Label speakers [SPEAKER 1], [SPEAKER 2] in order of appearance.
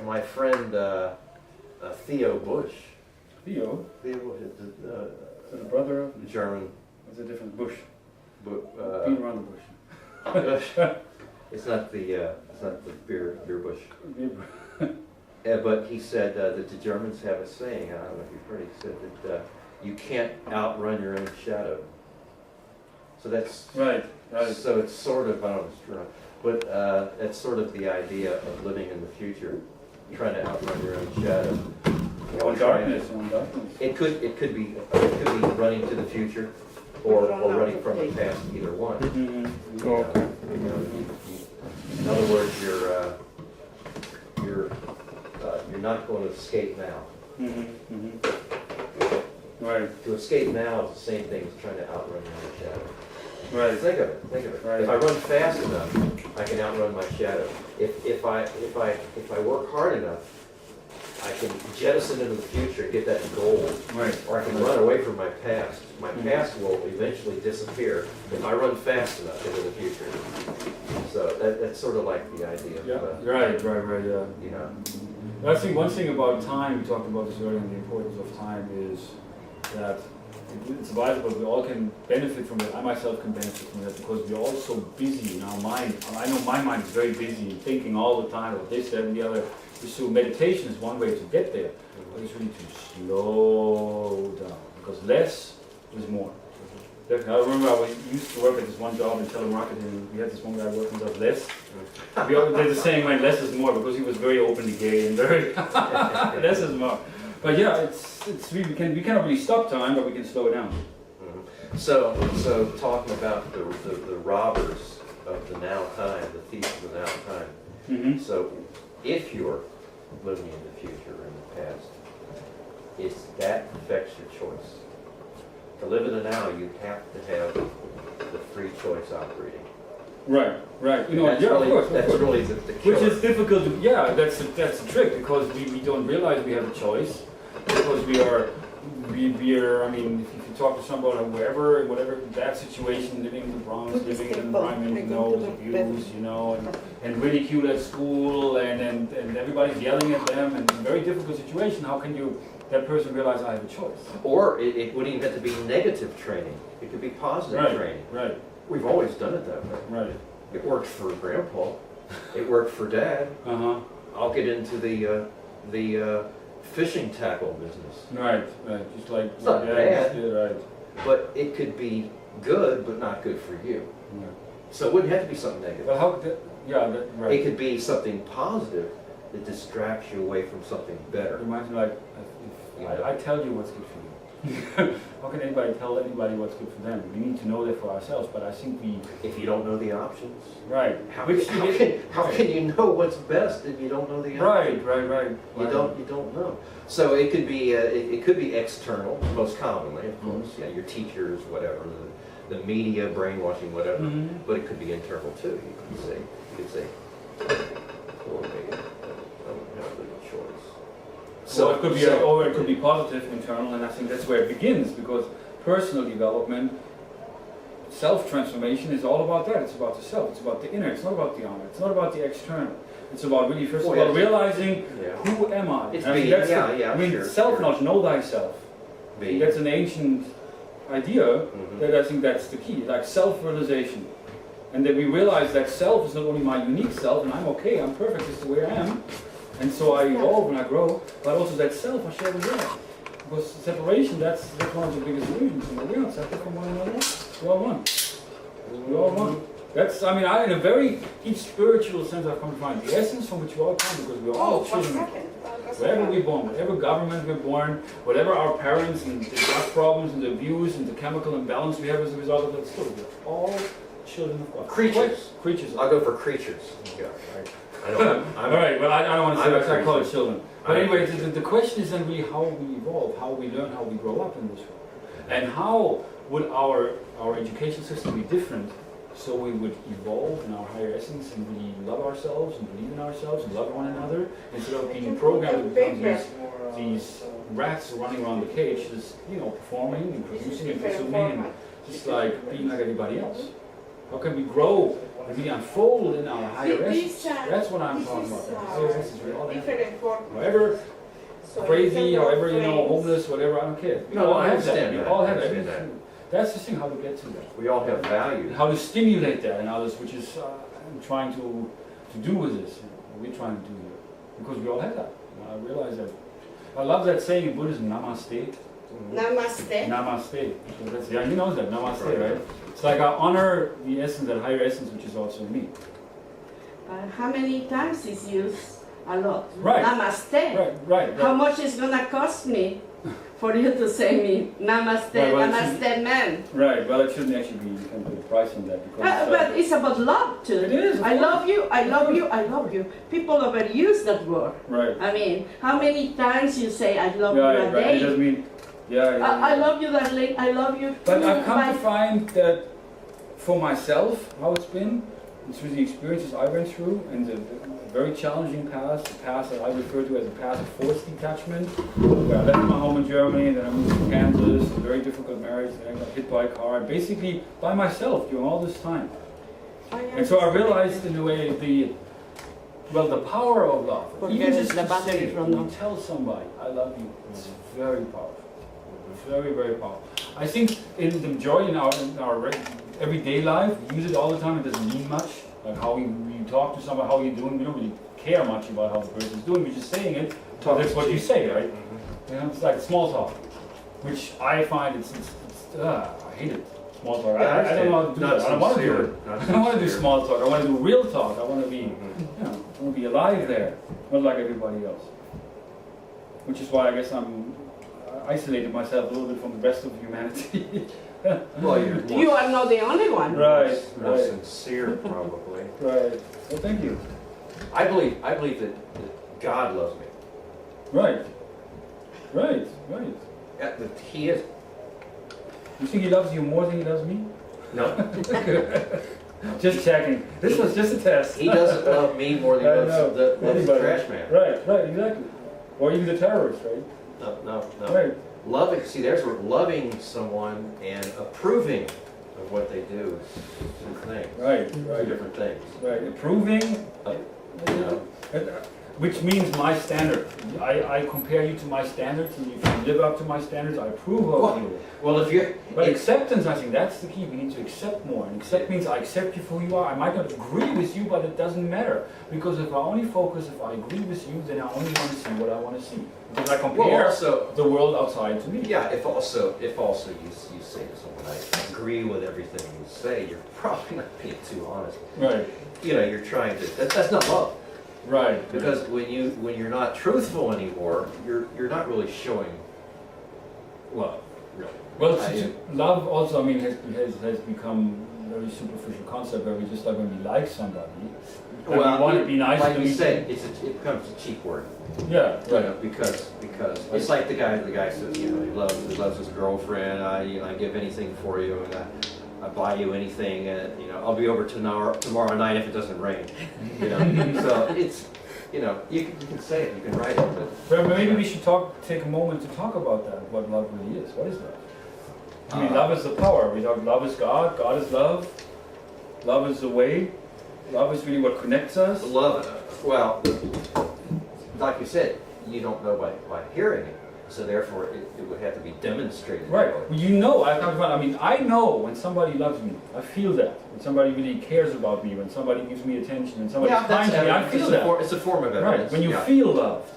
[SPEAKER 1] my friend Theo Bush.
[SPEAKER 2] Theo?
[SPEAKER 1] Theo Bush,
[SPEAKER 2] Is it the brother of?
[SPEAKER 1] the German.
[SPEAKER 2] What's the difference? Bush.
[SPEAKER 1] But,
[SPEAKER 2] Being around the bush.
[SPEAKER 1] it's not the beer bush. But he said that the Germans have a saying. I don't know if you've heard it. He said that you can't outrun your own shadow. So that's
[SPEAKER 2] Right.
[SPEAKER 1] So it's sort of, I don't know, if it's true, but that's sort of the idea of living in the future, trying to outrun your own shadow.
[SPEAKER 2] On darkness.
[SPEAKER 1] It could be running to the future, or running from the past. Either one.
[SPEAKER 2] Mm-hmm.
[SPEAKER 1] You know, in other words, you're not going to escape now.
[SPEAKER 2] Mm-hmm. Mm-hmm. Right.
[SPEAKER 1] To escape now is the same thing as trying to outrun your own shadow.
[SPEAKER 2] Right.
[SPEAKER 1] Think of it.
[SPEAKER 2] Right.
[SPEAKER 1] If I run fast enough, I can outrun my shadow. If I work hard enough, I can jettison into the future and get that goal.
[SPEAKER 2] Right.
[SPEAKER 1] Or I can run away from my past. My past will eventually disappear if I run fast enough into the future. So that's sort of like the idea of,
[SPEAKER 2] Yeah. Right. Yeah.
[SPEAKER 1] you know.
[SPEAKER 2] I think one thing about time, we talked about this earlier, and the importance of time is that it's vital, but we all can benefit from it. I myself can benefit from it because we're all so busy in our mind. I know my mind is very busy, thinking all the time about this, that, and the other. So meditation is one way to get there, but it's really to slow down, because less is more. Definitely. I remember I used to work at this one job in telemarketing, and we had this one guy working with us, Les. We all did the saying, when less is more, because he was very openly gay and very less is more. But yeah, it's we cannot really stop time, but we can slow it down.
[SPEAKER 1] Mm-hmm. So talking about the robbers of the now time, the thieves of the now time.
[SPEAKER 2] Mm-hmm.
[SPEAKER 1] So if you're living in the future or in the past, that affects your choice. To live in the now, you have to have the free choice operating.
[SPEAKER 2] Right. You know,
[SPEAKER 1] that's
[SPEAKER 2] yeah,
[SPEAKER 1] really,
[SPEAKER 2] of course.
[SPEAKER 1] That's really the killer.
[SPEAKER 2] Which is difficult to, yeah, that's the trick, because we don't realize we have a choice, because we are, I mean, if you talk to somebody wherever, in whatever that situation, living in the Bronx, living in an environment, you know, abuse, you know, and ridicule at school, and everybody's yelling at them, and very difficult situation, how can that person realize I have a choice?
[SPEAKER 1] Or it wouldn't even have to be negative training. It could be positive training.
[SPEAKER 2] Right.
[SPEAKER 1] We've always done it that way.
[SPEAKER 2] Right.
[SPEAKER 1] It worked for Grandpa. It worked for Dad.
[SPEAKER 2] Uh-huh.
[SPEAKER 1] I'll get into the fishing tackle business.
[SPEAKER 2] Right. Just like,
[SPEAKER 1] it's not bad,
[SPEAKER 2] right.
[SPEAKER 1] But it could be good, but not good for you.
[SPEAKER 2] Right.
[SPEAKER 1] So it wouldn't have to be something negative.
[SPEAKER 2] Well, right.
[SPEAKER 1] It could be something positive that distracts you away from something better.
[SPEAKER 2] Reminds me, like, if I tell you what's good for you. How can anybody tell anybody what's good for them? We need to know that for ourselves, but I think
[SPEAKER 1] if you don't know the options.
[SPEAKER 2] Right.
[SPEAKER 1] How can you know what's best if you don't know the options?
[SPEAKER 2] Right.
[SPEAKER 1] You don't know. So it could be external, most commonly, of course. Yeah, your teachers, whatever, the media, brainwashing, whatever.
[SPEAKER 2] Mm-hmm.
[SPEAKER 1] But it could be internal too. You could say, poor me, I don't have a choice.
[SPEAKER 2] So it could be, or it could be positive, internal, and I think that's where it begins, because personal development, self-transformation is all about that. It's about the self. It's about the inner. It's not about the outer. It's not about the external. It's about really, first of all, realizing who am I?
[SPEAKER 1] It's
[SPEAKER 2] self-knowledge, know thyself. That's an ancient idea that I think that's the key, like self-realization. And that we realize that self is not only my unique self, and I'm okay, I'm perfect, this is the way I am. And so I evolve and I grow, but also that self I share with you. Because separation, that's one of the biggest illusions. We're not separate from one another. We're all one. We're all one. That's, I mean, in a very deep spiritual sense, I've come to find the essence from which we all come, because we're all children. Wherever we're born, whatever government we're born, whatever our parents and the drug problems and the abuse and the chemical imbalance we have as a result of that story, we're all children of God.
[SPEAKER 1] Creatures.
[SPEAKER 2] I'll
[SPEAKER 1] go for creatures. Yeah, right.
[SPEAKER 2] All right, well, I don't want to say I call it children. But anyway, the question is then really how we evolve, how we learn, how we grow up in this world. And how would our education system be different so we would evolve in our higher essence and really love ourselves and believe in ourselves and love one another, instead of being programmed to become these rats running around the cage, just, performing and producing and consuming and just like being like everybody else. How can we grow really unfold in our higher
[SPEAKER 3] This,
[SPEAKER 2] essence. That's what I'm
[SPEAKER 3] this
[SPEAKER 2] talking
[SPEAKER 3] is,
[SPEAKER 2] about. The higher essence, we all have.
[SPEAKER 3] different form.
[SPEAKER 2] However
[SPEAKER 3] So
[SPEAKER 2] crazy,
[SPEAKER 3] it's a
[SPEAKER 2] however,
[SPEAKER 3] friends.
[SPEAKER 2] homeless, whatever, I don't care. We
[SPEAKER 1] No,
[SPEAKER 2] all
[SPEAKER 1] I
[SPEAKER 2] have
[SPEAKER 1] understand
[SPEAKER 2] We
[SPEAKER 1] that.
[SPEAKER 2] all have
[SPEAKER 1] I
[SPEAKER 2] that.
[SPEAKER 1] understand
[SPEAKER 2] That's the thing, how to get to that.
[SPEAKER 1] We all have values.
[SPEAKER 2] How to stimulate that in others, which is I'm trying to do with this. What we're trying to do here. Because we all have that. I realize that. I love that saying in Buddhism, namaste.
[SPEAKER 3] Namaste.
[SPEAKER 2] Namaste. So that's, yeah, he knows that, namaste,
[SPEAKER 1] Right.
[SPEAKER 2] right? It's like I honor the essence, that higher essence, which is also me.
[SPEAKER 3] How many times is used? A lot.
[SPEAKER 2] Right.
[SPEAKER 3] Namaste.
[SPEAKER 2] Right.
[SPEAKER 3] How much is gonna cost me for you to say me namaste,
[SPEAKER 2] Right, well,
[SPEAKER 3] namaste, man?
[SPEAKER 2] Right, well, it shouldn't actually be, you can't put a price on that because.
[SPEAKER 3] But it's about love too.
[SPEAKER 2] It is, of
[SPEAKER 3] I
[SPEAKER 2] course.
[SPEAKER 3] love you, I love you, I love you. People overuse that word.
[SPEAKER 2] Right.
[SPEAKER 3] I mean, how many times you say I love
[SPEAKER 2] Right,
[SPEAKER 3] you a
[SPEAKER 2] right. It
[SPEAKER 3] day?
[SPEAKER 2] doesn't mean, yeah.
[SPEAKER 3] I love you, darling. I love you.
[SPEAKER 2] But
[SPEAKER 3] too,
[SPEAKER 2] I've come
[SPEAKER 3] bye.
[SPEAKER 2] to find that for myself, how it's been, through the experiences I went through, and the very challenging past, the past that I refer to as a past of forced detachment, where I left my home in Germany, and then I moved to Kansas, a very difficult marriage, and I got hit by a car, basically by myself during all this time. And so I realized in a way the power of love.
[SPEAKER 3] Forget
[SPEAKER 2] Even
[SPEAKER 3] it,
[SPEAKER 2] just
[SPEAKER 3] the
[SPEAKER 2] to
[SPEAKER 3] battery
[SPEAKER 2] say,
[SPEAKER 3] from
[SPEAKER 2] when
[SPEAKER 3] now.
[SPEAKER 2] you tell somebody, I love you, it's very powerful. Very, very powerful. I think in the majority in our everyday life, we use it all the time, it doesn't mean much. Like how we talk to somebody, how you doing, we don't really care much about how the person's doing, we're just saying it. That's what you say, right? You know, it's like small talk, which I find I hate it. Small talk.
[SPEAKER 1] Yeah,
[SPEAKER 2] I don't know how to do
[SPEAKER 1] not
[SPEAKER 2] that. I don't want to do
[SPEAKER 1] sincere,
[SPEAKER 2] it.
[SPEAKER 1] not
[SPEAKER 2] I don't want to do
[SPEAKER 1] sincere.
[SPEAKER 2] small talk. I want to do real talk. I want to be, I want to be alive there, not like everybody else. Which is why I guess I'm isolated myself a little bit from the rest of humanity.
[SPEAKER 1] Well, you're
[SPEAKER 3] You are not the only one.
[SPEAKER 2] Right,
[SPEAKER 1] more
[SPEAKER 2] right,
[SPEAKER 1] sincere, probably.
[SPEAKER 2] right. Well, thank you.
[SPEAKER 1] I believe that God loves me.
[SPEAKER 2] Right. Right.
[SPEAKER 1] That He is.
[SPEAKER 2] You think he loves you more than he loves me?
[SPEAKER 1] No,
[SPEAKER 2] Just checking. This was just a test.
[SPEAKER 1] He doesn't love me more than He
[SPEAKER 2] I
[SPEAKER 1] loves
[SPEAKER 2] know.
[SPEAKER 1] the
[SPEAKER 2] Anybody.
[SPEAKER 1] trash man.
[SPEAKER 2] Right, exactly. Or even the terrorist, right?
[SPEAKER 1] No.
[SPEAKER 2] Right.
[SPEAKER 1] Loving, see, there's where loving someone and approving of what they do is two things.
[SPEAKER 2] Right,
[SPEAKER 1] Two different things.
[SPEAKER 2] right. Approving,
[SPEAKER 1] You know,
[SPEAKER 2] which means my standard. I compare you to my standards, and if you live up to my standards, I approve of you.
[SPEAKER 1] well, if you're,
[SPEAKER 2] But acceptance, I think that's the key. We need to accept more. And accept means I accept you for who you are. I might not agree with you, but it doesn't matter. Because if I only focus, if I agree with you, then I only want to see what I want to see. Because I
[SPEAKER 1] well,
[SPEAKER 2] compare
[SPEAKER 1] also,
[SPEAKER 2] the world outside to me.
[SPEAKER 1] yeah, if also you say to someone, I agree with everything you say, you're probably not being too honest.
[SPEAKER 2] Right,
[SPEAKER 1] You know, you're trying to, that's not love.
[SPEAKER 2] right.
[SPEAKER 1] Because when you're not truthful anymore, you're not really showing love, really.
[SPEAKER 2] Well,
[SPEAKER 1] I-
[SPEAKER 2] love also, I mean, has become a very superficial concept where we just like when we like somebody, and we want to be nice
[SPEAKER 1] like
[SPEAKER 2] to
[SPEAKER 1] you
[SPEAKER 2] them.
[SPEAKER 1] said, it becomes a cheap word.
[SPEAKER 2] Yeah,
[SPEAKER 1] You
[SPEAKER 2] right.
[SPEAKER 1] know, because it's like the guy says, you know, he loves his girlfriend. I give anything for you, and I buy you anything, and you know, I'll be over tomorrow night if it doesn't rain. You know, so it's, you know, you can say it, you can write it,
[SPEAKER 2] But maybe we should take a moment to talk about that, what love really is. What is love? I mean,
[SPEAKER 1] Uh,
[SPEAKER 2] love is the power. We talk love is God, God is love, love is the way, love is really what connects us.
[SPEAKER 1] love. Well, like you said, you don't know by hearing it, so therefore it would have to be demonstrated.
[SPEAKER 2] Right. Well, you know, I know when somebody loves me. I feel that. When somebody really cares about me, when somebody gives me attention, when somebody's
[SPEAKER 1] Yeah,
[SPEAKER 2] kind to me, I
[SPEAKER 1] evidence.
[SPEAKER 2] feel
[SPEAKER 1] It's
[SPEAKER 2] that.
[SPEAKER 1] it's a form of
[SPEAKER 2] Right.
[SPEAKER 1] evidence.
[SPEAKER 2] When you
[SPEAKER 1] yeah.
[SPEAKER 2] feel loved.